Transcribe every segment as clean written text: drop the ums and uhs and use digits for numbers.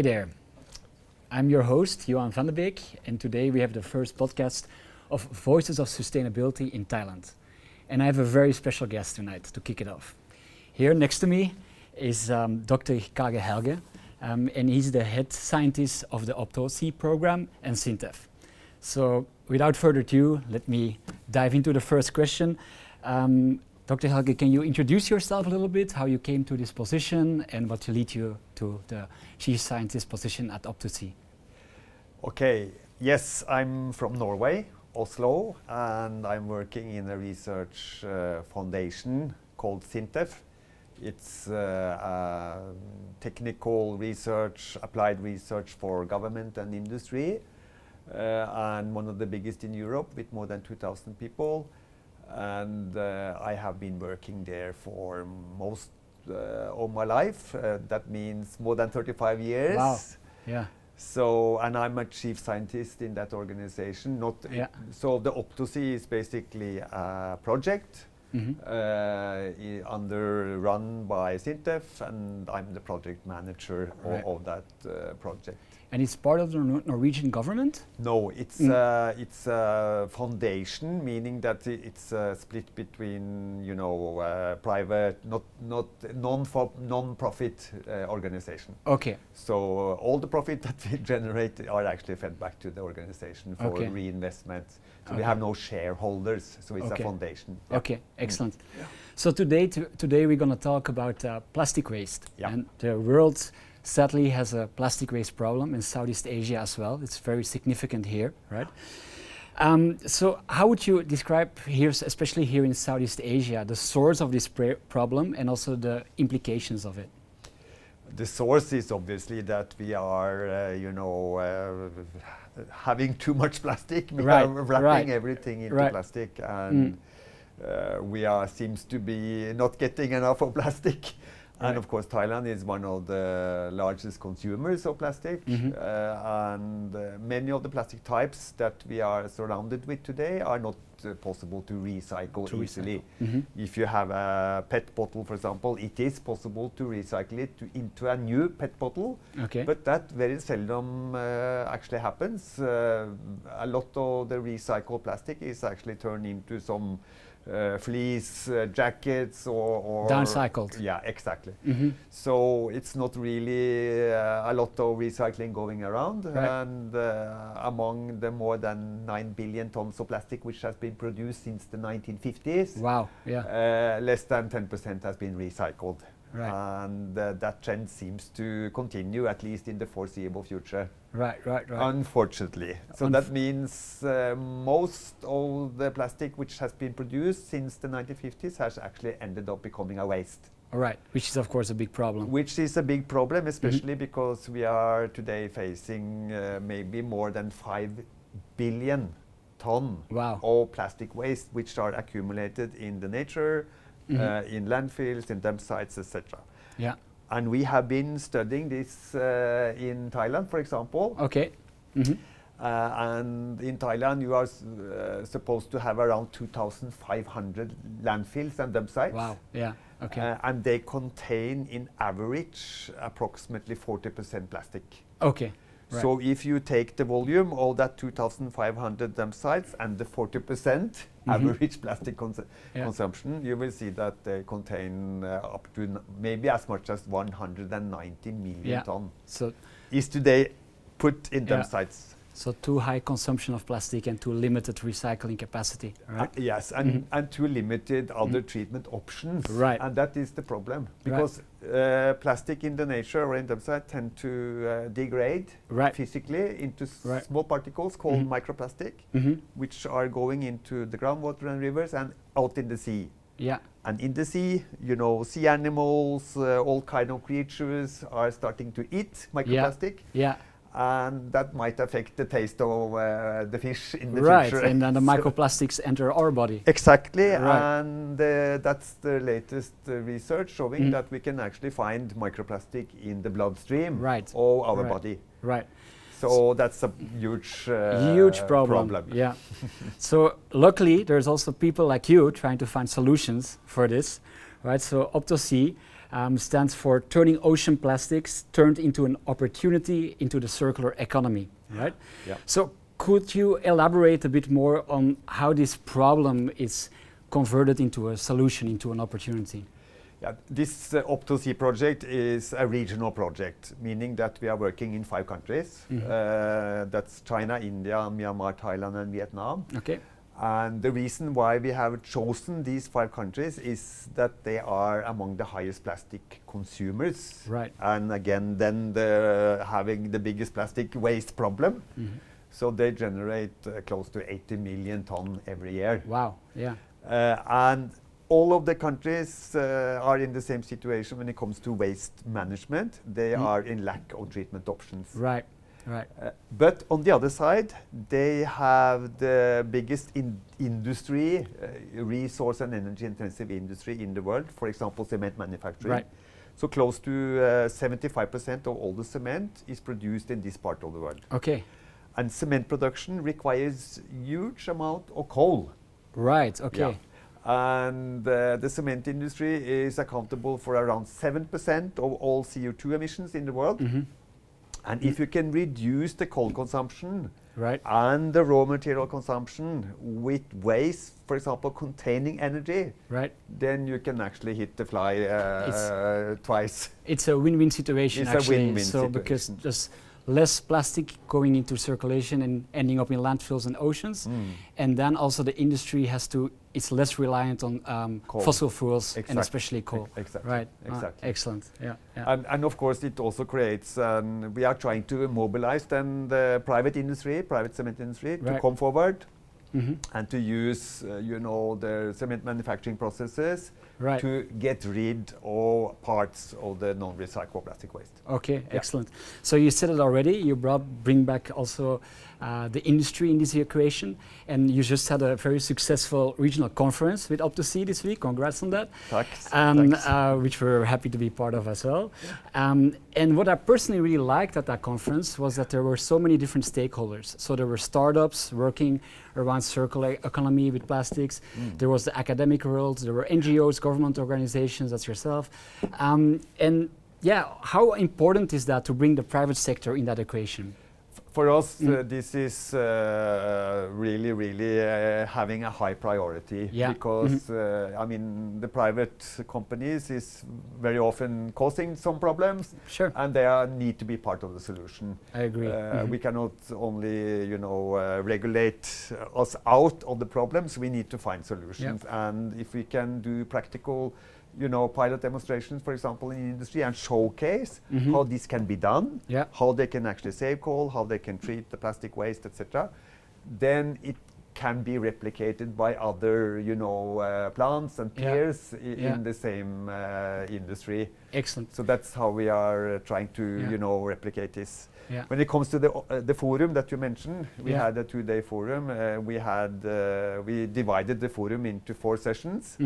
Hey there, I'm your host, Johan Vandebeek, and today we have the first podcast of Voices of Sustainability in Thailand. And I have a very special guest tonight to kick it off. Here next to me is Dr. Kare Helge, and he's the head scientist of the OPTOCE program and SINTEF. So without further ado, let me dive into the first question. Dr. Helge, can you introduce yourself a little bit, how you came to this position and what lead you to the chief scientist position at OPTOCE? Okay, yes, I'm from Norway, Oslo, and I'm working in a research foundation called SINTEF. It's technical research, applied research for government and industry, and one of the biggest in Europe with more than 2,000 people. And I have been working there for most of my life. That means more than 35 years. Wow, yeah. So, and I'm a chief scientist in that organization. So the OPTOCE is basically a project run by SINTEF, and I'm the project manager of that project. And it's part of the Norwegian government? No, it's a foundation, meaning that it's split between, private, not non-profit organization. Okay. So all the profit that we generate are actually fed back to the organization for reinvestment. So we have no shareholders, so it's a foundation. Yeah. Okay, excellent. Yeah. So today we're going to talk about plastic waste. Yeah. And the world sadly has a plastic waste problem in Southeast Asia as well. It's very significant here, right? So how would you describe here, especially here in Southeast Asia, the source of this problem and also the implications of it? The source is obviously that we are, having too much plastic. We are wrapping everything into plastic, and we seems to be not getting enough of plastic. And of course, Thailand is one of the largest consumers of plastic, and many of the plastic types that we are surrounded with today are not possible to recycle easily. If you have a PET bottle, for example, it is possible to recycle it into a new PET bottle, but that very seldom actually happens. A lot of the recycled plastic is actually turned into some fleece jackets or downcycled. Yeah, exactly. So it's not really a lot of recycling going around, and among the more than 9 billion tons of plastic which has been produced since the 1950s, less than 10% has been recycled. And that trend seems to continue, at least in the foreseeable future. Unfortunately. So that means most of the plastic which has been produced since the 1950s has actually ended up becoming a waste. Which is of course a big problem. Which is a big problem, especially because we are today facing maybe more than 5 billion ton of plastic waste which are accumulated in the nature, in landfills, in dump sites, etc. Yeah. And we have been studying this in Thailand, for example. And in Thailand, you are supposed to have around 2,500 landfills and dump sites. Wow. Yeah. Okay. And they contain, in average, approximately 40% plastic. Okay. So if you take the volume of that 2,500 dump sites and the 40% average plastic consumption, you will see that they contain up to maybe as much as 190 million tons. So is today put in dump sites. So too high consumption of plastic and too limited recycling capacity, right? Yes, and too limited other treatment options. And that is the problem, because plastic in the nature or in dump site tend to degrade physically into small particles called microplastic, which are going into the groundwater and rivers and out in the sea. And in the sea, sea animals, all kind of creatures are starting to eat microplastic. And that might affect the taste of the fish in the future. And then the microplastics enter our body. Exactly, and that's the latest research showing that we can actually find microplastic in the bloodstream of our body. So that's a huge problem. Yeah. So luckily, there's also people like you trying to find solutions for this, right? So OPTOCE stands for turning ocean plastics turned into an opportunity into the circular economy, right? Yeah. So could you elaborate a bit more on how this problem is converted into a solution, into an opportunity? Yeah, this OPTOCE project is a regional project, meaning that we are working in 5 countries. That's China, India, Myanmar, Thailand, and Vietnam. Okay. And the reason why we have chosen these 5 countries is that they are among the highest plastic consumers. Right. And again, then having the biggest plastic waste problem. So they generate close to 80 million tons every year. Wow, yeah. And all of the countries are in the same situation when it comes to waste management. They are in lack of treatment options. Right, right. But on the other side, they have the biggest industry, resource and energy intensive industry in the world, for example, cement manufacturing. Right. So close to 75% of all the cement is produced in this part of the world. Okay. And cement production requires huge amount of coal. Right, okay. Yeah. And the cement industry is accountable for around 7% of all CO2 emissions in the world. And if you can reduce the coal consumption and the raw material consumption with waste, for example, containing energy, then you can actually hit the fly twice. It's a win-win situation, it's actually. A win-win so situation. Because just less plastic going into circulation and ending up in landfills and oceans, and then also the industry it's less reliant on fossil fuels, and especially coal. Exactly. Right. Exactly. Excellent. Yeah. And of course, it also creates. We are trying to mobilize then the private cement industry, to come forward and to use, the cement manufacturing processes to get rid of parts of the non-recyclable plastic waste. Okay, excellent. So you said it already. You bring back also the industry in this equation, and you just had a very successful regional conference with OPTOCE this week. Congrats on that. Thanks. Which we're happy to be part of as well. And what I personally really liked at that conference was that there were so many different stakeholders. So there were startups working around circular economy with plastics. There was the academic world. There were NGOs, government organizations, that's yourself. And yeah, how important is that to bring the private sector in that equation? For us, this is really, really having a high priority, because I mean, the private companies is very often causing some problems, and they need to be part of the solution. I agree. We cannot only, regulate us out of the problems. We need to find solutions, and if we can do practical, pilot demonstrations, for example, in industry, and showcase how this can be done, how they can actually save coal, how they can treat the plastic waste, etc., then it can be replicated by other, plants and peers in the same industry. Excellent. So that's how we are trying to, replicate this. When it comes to the forum that you mentioned, we had a 2-day forum. We divided the forum into 4 sessions.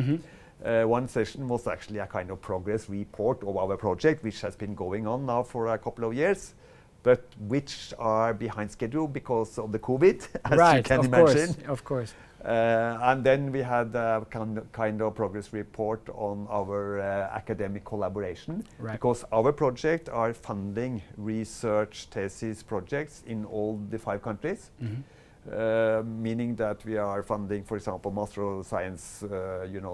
One session was actually a kind of progress report of our project, which has been going on now for a couple of years, but which are behind schedule because of the COVID, as you can imagine. Of course. And then we had a kind of progress report on our academic collaboration, because our project are funding research thesis projects in all the 5 countries. Meaning that we are funding, for example, Master of Science,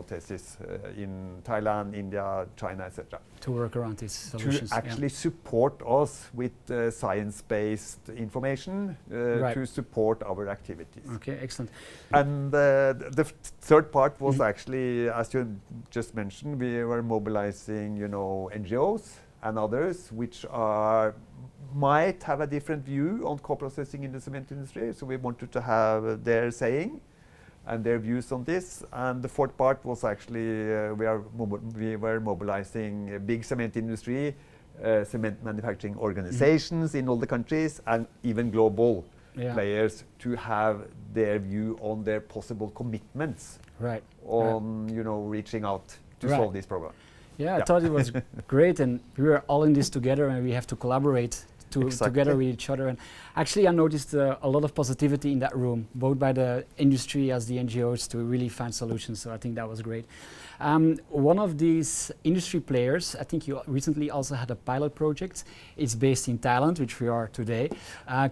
thesis in Thailand, India, China, etc. To work around these solutions. To actually support us with science-based information to support our activities. Okay, excellent. And the third part was actually, as you just mentioned, we were mobilizing, NGOs and others, which might have a different view on co-processing in the cement industry. So we wanted to have their saying and their views on this. And the fourth part was actually we were mobilizing a big cement industry, cement manufacturing organizations in all the countries, and even global players to have their view on their possible commitments on reaching out to solve this problem. Yeah, I thought it was great, and we were all in this together, and we have to collaborate together with each other. And actually, I noticed a lot of positivity in that room, both by the industry as the NGOs, to really find solutions. So I think that was great. One of these industry players, I think you recently also had a pilot project. It's based in Thailand, which we are today.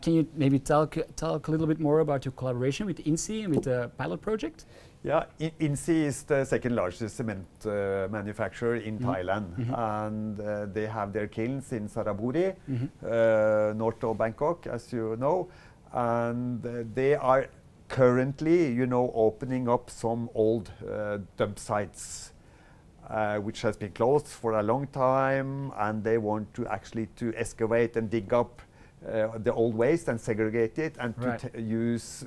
Can you maybe talk a little bit more about your collaboration with INSEE and with the pilot project? Yeah, INSEE is the second largest cement manufacturer in Thailand, and they have their kilns in Saraburi, north of Bangkok, as you know, and they are currently, opening up some old dump sites, which has been closed for a long time, and they want to actually to excavate and dig up the old waste and segregate it, and to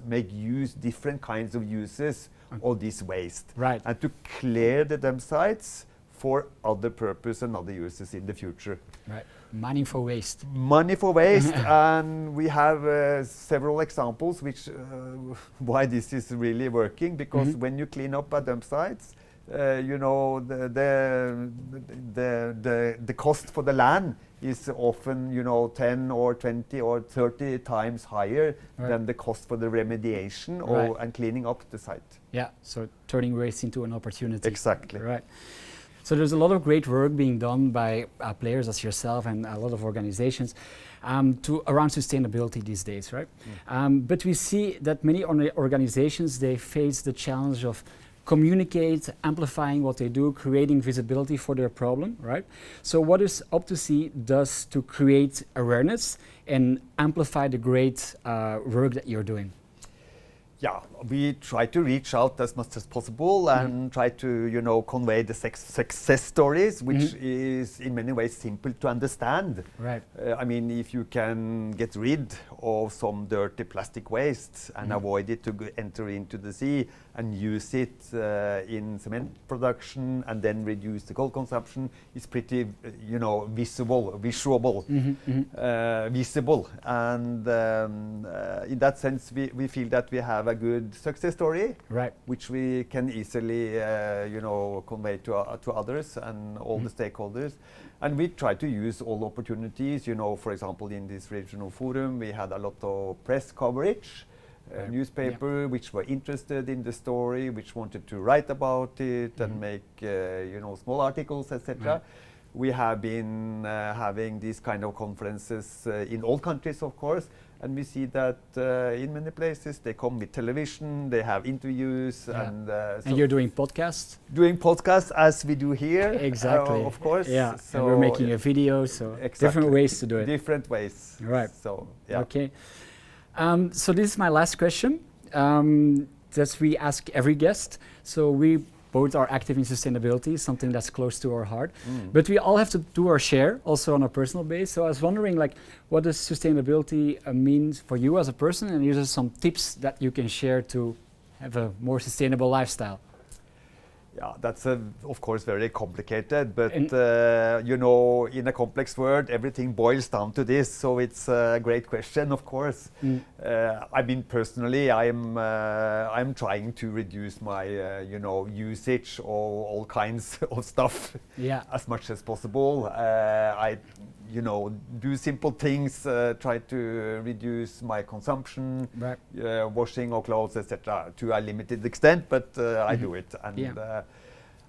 make different kinds of uses of this waste, and to clear the dump sites for other purpose and other uses in the future. Money for waste. Money for waste, and we have several examples which why this is really working, because when you clean up a dump sites, the cost for the land is often 10 or 20 or 30 times higher than the cost for the remediation and cleaning up the site. Yeah, so turning waste into an opportunity. Exactly. Right. So there's a lot of great work being done by players as yourself and a lot of organizations around sustainability these days, right? But we see that many organizations, they face the challenge of communicate, amplifying what they do, creating visibility for their problem, right? So what is OPTOCE does to create awareness and amplify the great work that you're doing? Yeah, we try to reach out as much as possible and try to, convey the success stories, which is in many ways simple to understand. Right. I mean, if you can get rid of some dirty plastic waste and avoid it to enter into the sea and use it in cement production and then reduce the coal consumption, is pretty, visible. And in that sense, we feel that we have a good success story, which we can easily, convey to others and all the stakeholders. And we try to use all opportunities. For example, in this regional forum, we had a lot of press coverage, newspaper which were interested in the story, which wanted to write about it and make, small articles, etc. We have been having these kind of conferences in all countries, of course, and we see that in many places they come with television, they have interviews, and you're doing podcasts? Doing podcasts as we do here, exactly. Of course. Yeah, so and we're making a video, so different ways to do it. Different ways. Right. So yeah. Okay. So this is my last question that we ask every guest. So we both are active in sustainability, something that's close to our heart. But we all have to do our share, also on a personal base. So I was wondering, what does sustainability mean for you as a person? And these are some tips that you can share to have a more sustainable lifestyle. Yeah, that's of course very complicated, but in a complex world, everything boils down to this. So it's a great question, of course. I mean, personally, I'm trying to reduce my usage of all kinds of stuff as much as possible. I do simple things, try to reduce my consumption, washing of clothes, etc., to a limited extent, but I do it.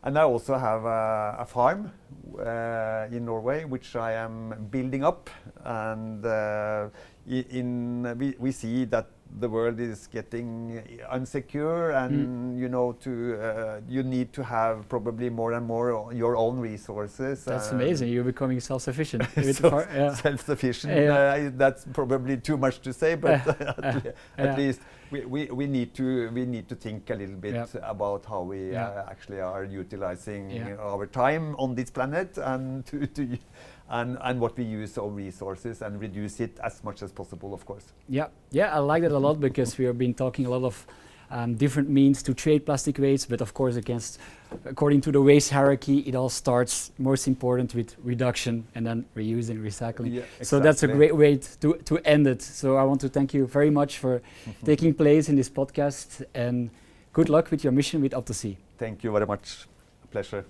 And I also have a farm in Norway, which I am building up, and we see that the world is getting unsecure, and you need to have probably more and more your own resources. That's amazing. You're becoming self-sufficient. Self-sufficient. That's probably too much to say, but at least we need to think a little bit about how we actually are utilizing our time on this planet, and and what we use our resources, and reduce it as much as possible, of course. Yeah, I like that a lot, because we have been talking a lot of different means to trade plastic waste, but of course according to the waste hierarchy, it all starts most important with reduction and then reuse and recycling. Yeah, exactly. So that's a great way to end it. So I want to thank you very much for taking place in this podcast, and good luck with your mission with OPTOCE. Thank you very much. A pleasure.